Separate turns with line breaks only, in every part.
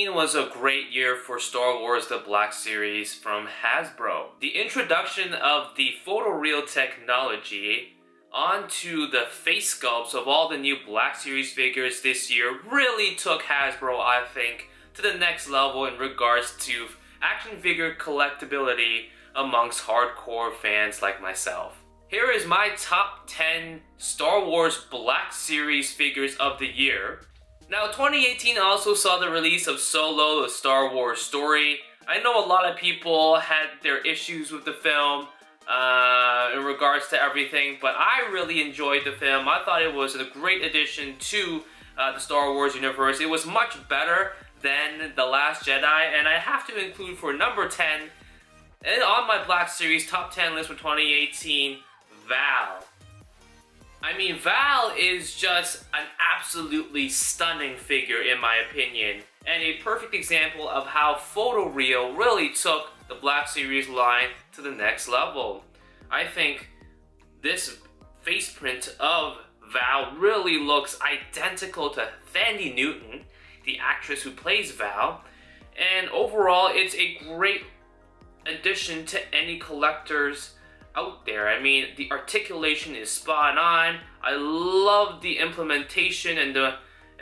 2018 was a great year for Star Wars The Black Series from Hasbro. The introduction of the photoreal technology onto the face sculpts of all the new Black Series figures this year really took Hasbro, I think, to the next level in regards to action figure collectability amongst hardcore fans like myself. Here is my top 10 Star Wars Black Series figures of the year. Now, 2018 also saw the release of Solo, the Star Wars story. I know a lot of people had their issues with the film in regards to everything, but I really enjoyed the film. I thought it was a great addition to the Star Wars universe. It was much better than The Last Jedi, and I have to include for number 10, and on my Black Series top 10 list for 2018, Val. I mean, Val is just an absolutely stunning figure in my opinion, and a perfect example of how photoreal really took the Black Series line to the next level. I think this face print of Val really looks identical to Thandie Newton, the actress who plays Val, and overall it's a great addition to any collectors out there. I mean, the articulation is spot on. I love the implementation and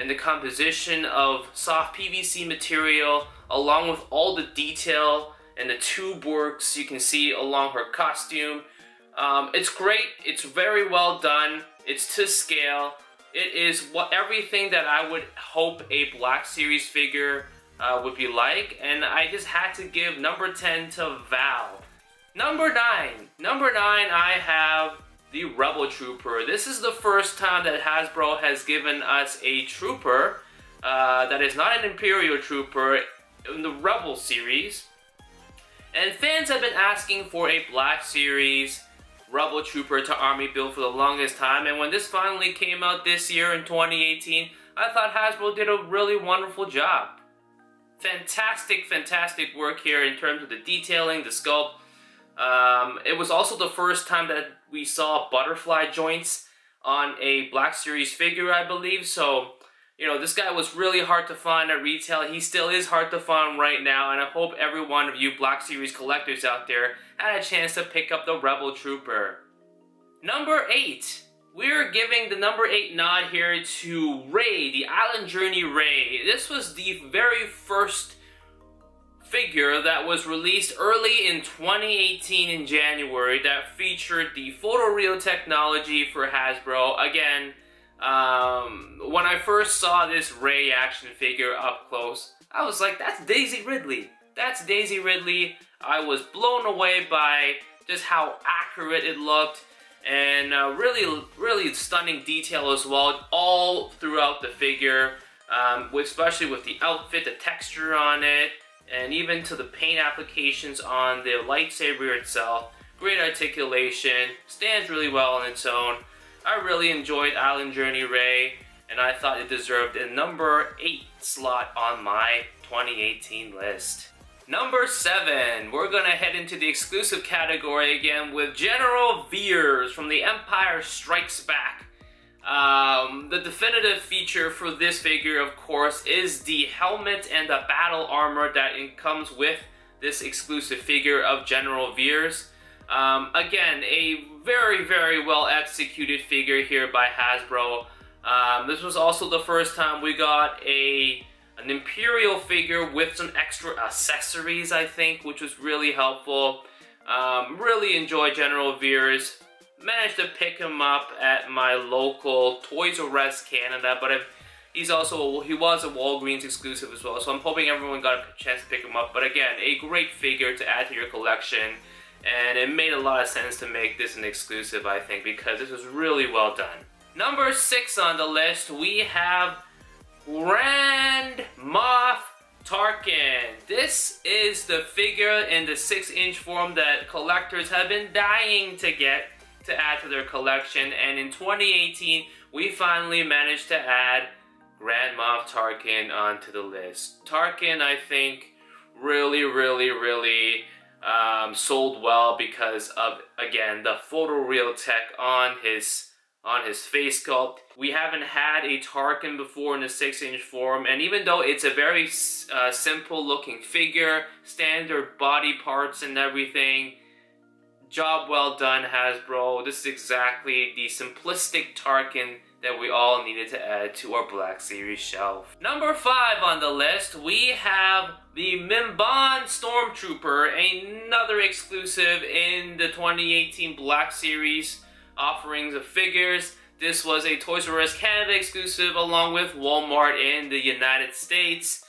the composition of soft PVC material, along with all the detail and the tube works you can see along her costume. It's great. It's very well done. It's to scale. It is everything that I would hope a Black Series figure would be like, and I just had to give number 10 to Val. Number 9, I have the Rebel Trooper. This is the first time that Hasbro has given us a trooper that is not an Imperial Trooper in the Rebel series. And fans have been asking for a Black Series Rebel Trooper to Army build for the longest time, and when this finally came out this year in 2018, I thought Hasbro did a really wonderful job. Fantastic work here in terms of the detailing, the sculpt. It was also the first time that we saw butterfly joints on a Black Series figure, I believe. So, you know, this guy was really hard to find at retail. He still is hard to find right now, and I hope every one of you Black Series collectors out there had a chance to pick up the Rebel Trooper. Number 8. We're giving the number 8 nod here to Rey, the Island Journey Rey. This was the very first figure that was released early in 2018 in January that featured the photoreal technology for Hasbro. Again, when I first saw this Rey action figure up close, I was like, that's Daisy Ridley. That's Daisy Ridley. I was blown away by just how accurate it looked, and really stunning detail as well, all throughout the figure, especially with the outfit, the texture on it, and even to the paint applications on the lightsaber itself. Great articulation, stands really well on its own. I really enjoyed Island Journey Rey, and I thought it deserved a number 8 slot on my 2018 list. Number 7, we're gonna head into the exclusive category again with General Veers from The Empire Strikes Back. The definitive feature for this figure, of course, is the helmet and the battle armor that comes with this exclusive figure of General Veers. Again, a very well executed figure here by Hasbro. This was also the first time we got an Imperial figure with some extra accessories, I think, which was really helpful. Really enjoyed General Veers. Managed to pick him up at my local Toys R Us Canada, but he was a Walgreens exclusive as well, so I'm hoping everyone got a chance to pick him up. But again, a great figure to add to your collection, and it made a lot of sense to make this an exclusive, I think, because this was really well done. Number 6 on the list, we have Grand Moff Tarkin. This is the figure in the 6-inch form that collectors have been dying to get to add to their collection, and in 2018 we finally managed to add Grand Moff Tarkin onto the list. Tarkin, I think, really sold well because of, again, the photoreal tech on his on his face sculpt. We haven't had a Tarkin before in the 6-inch form, and even though it's a very simple looking figure, standard body parts and everything, job well done, Hasbro. This is exactly the simplistic Tarkin that we all needed to add to our Black Series shelf. Number 5 on the list, we have the Mimban Stormtrooper, another exclusive in the 2018 Black Series offerings of figures. This was a Toys R Us Canada exclusive along with Walmart in the United States.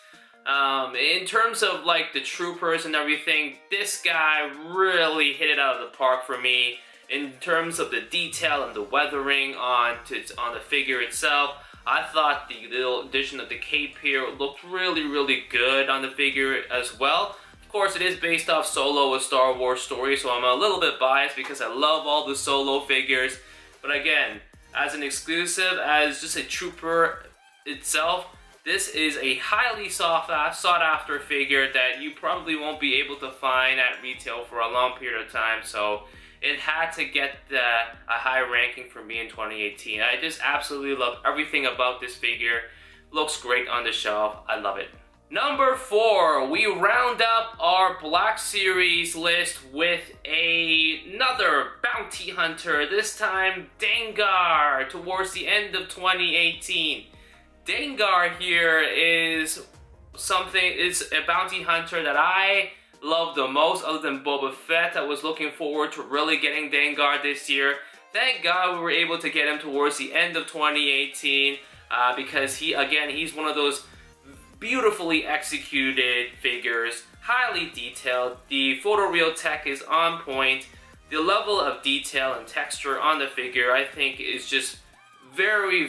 In terms of like the troopers and everything, this guy really hit it out of the park for me. In terms of the detail and the weathering on the figure itself, I thought the little addition of the cape here looked really good on the figure as well. Of course, it is based off Solo, a Star Wars story, so I'm a little bit biased because I love all the Solo figures. But again, as an exclusive, as just a trooper itself, this is a highly sought after figure that you probably won't be able to find at retail for a long period of time. So it had to get a high ranking for me in 2018. I just absolutely love everything about this figure. Looks great on the shelf. I love it. Number 4, we round up our Black Series list with another bounty hunter, this time Dengar, towards the end of 2018. Dengar here is a bounty hunter that I love the most, other than Boba Fett. I was looking forward to really getting Dengar this year. Thank God we were able to get him towards the end of 2018 because he's one of those beautifully executed figures, highly detailed. The photoreal tech is on point. The level of detail and texture on the figure, I think, is just very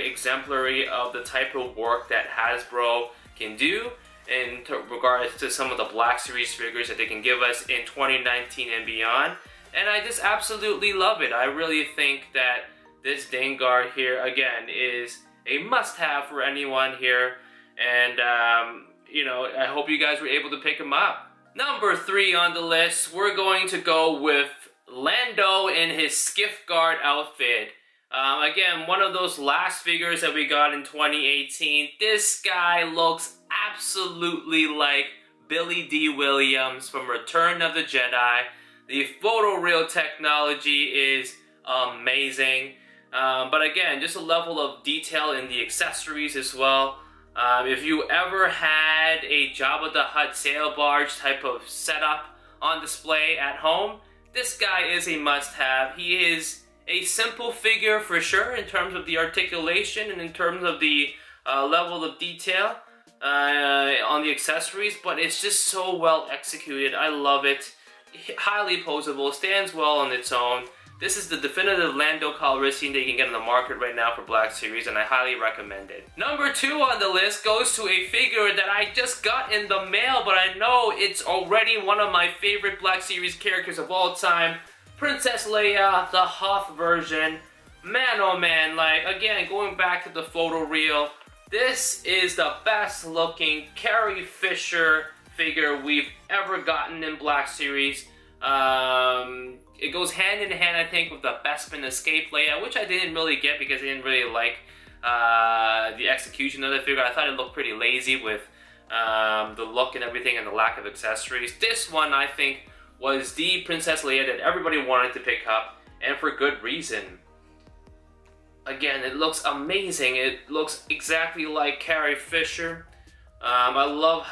exemplary of the type of work that Hasbro can do in regards to some of the Black Series figures that they can give us in 2019 and beyond. And I just absolutely love it. I really think that this Dengar here, again, is a must-have for anyone here. And, I hope you guys were able to pick him up. Number 3 on the list, we're going to go with Lando in his Skiff Guard outfit. Again, one of those last figures that we got in 2018. This guy looks absolutely like Billy D. Williams from Return of the Jedi. The photoreal technology is amazing. But again, just a level of detail in the accessories as well. If you ever had a Jabba the Hutt sail barge type of setup on display at home, this guy is a must-have. He is a simple figure for sure in terms of the articulation and in terms of the level of detail on the accessories, but it's just so well executed. I love it. Highly posable, stands well on its own. This is the definitive Lando Calrissian that you can get on the market right now for Black Series, and I highly recommend it. Number 2 on the list goes to a figure that I just got in the mail, but I know it's already one of my favorite Black Series characters of all time. Princess Leia, the Hoth version. Man, oh man, like, again, going back to the photoreal, this is the best looking Carrie Fisher figure we've ever gotten in Black Series. It goes hand in hand, I think, with the Bespin Escape Leia, which I didn't really get because I didn't really like the execution of the figure. I thought it looked pretty lazy with the look and everything and the lack of accessories. This one, I think, was the Princess Leia that everybody wanted to pick up, and for good reason. Again, it looks amazing. It looks exactly like Carrie Fisher. I love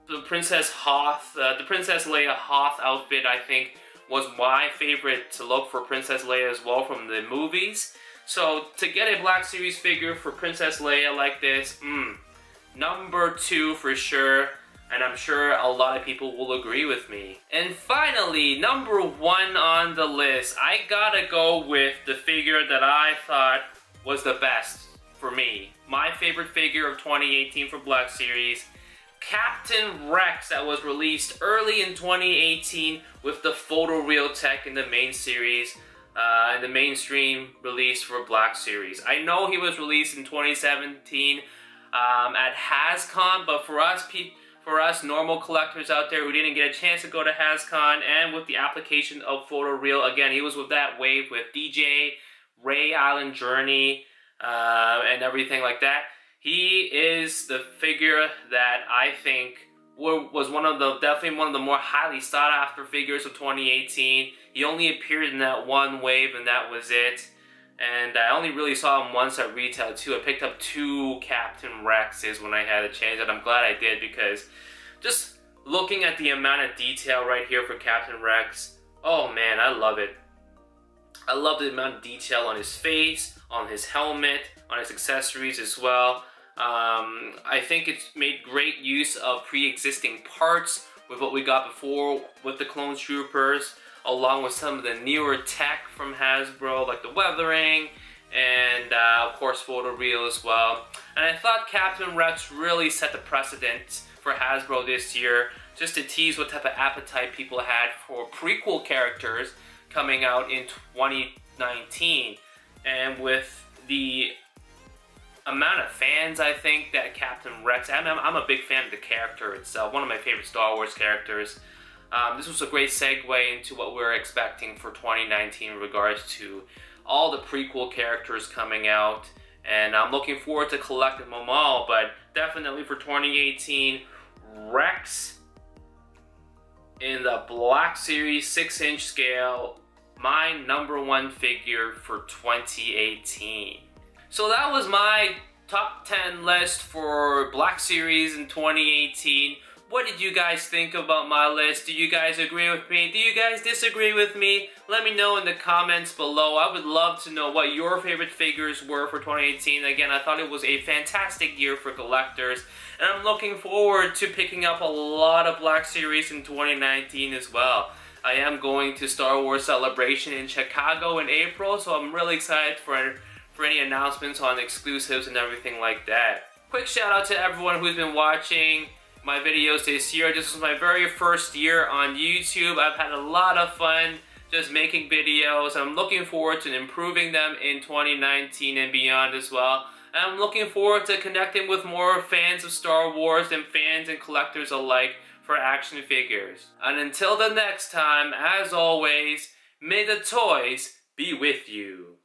the Princess Hoth, the Princess Leia Hoth outfit, I think, was my favorite to look for Princess Leia as well from the movies. So to get a Black Series figure for Princess Leia like this, number 2 for sure. And I'm sure a lot of people will agree with me. And finally, number 1 on the list, I gotta go with the figure that I thought was the best for me. My favorite figure of 2018 for Black Series, Captain Rex, that was released early in 2018 with the photoreal tech in the main series, in the mainstream release for Black Series. I know he was released in 2017 at HasCon, but for us normal collectors out there who didn't get a chance to go to HasCon, and with the application of photoreal, again, he was with that wave with DJ, Ray Island journey and everything like that. He is the figure that I think was definitely one of the more highly sought after figures of 2018. He only appeared in that one wave and that was it. And I only really saw him once at retail too. I picked up 2 Captain Rexes when I had a chance, and I'm glad I did, because just looking at the amount of detail right here for Captain Rex, oh man, I love it. I love the amount of detail on his face, on his helmet, on his accessories as well. I think it's made great use of pre-existing parts with what we got before with the Clone Troopers, along with some of the newer tech from Hasbro, like the weathering, and of course photoreal as well. And I thought Captain Rex really set the precedent for Hasbro this year, just to tease what type of appetite people had for prequel characters coming out in 2019. And with the amount of fans, I think, that Captain Rex, I'm a big fan of the character itself, one of my favorite Star Wars characters. This was a great segue into what we're expecting for 2019 in regards to all the prequel characters coming out, and I'm looking forward to collecting them all. But definitely for 2018, Rex in the Black Series 6-inch scale, my #1 figure for 2018. So that was my top 10 list for Black Series in 2018. What did you guys think about my list? Do you guys agree with me? Do you guys disagree with me? Let me know in the comments below. I would love to know what your favorite figures were for 2018. Again, I thought it was a fantastic year for collectors, and I'm looking forward to picking up a lot of Black Series in 2019 as well. I am going to Star Wars Celebration in Chicago in April, so I'm really excited for any announcements on exclusives and everything like that. Quick shout out to everyone who's been watching my videos this year. This was my very first year on YouTube. I've had a lot of fun just making videos. I'm looking forward to improving them in 2019 and beyond as well. And I'm looking forward to connecting with more fans of Star Wars and fans and collectors alike for action figures. And until the next time, as always, may the toys be with you.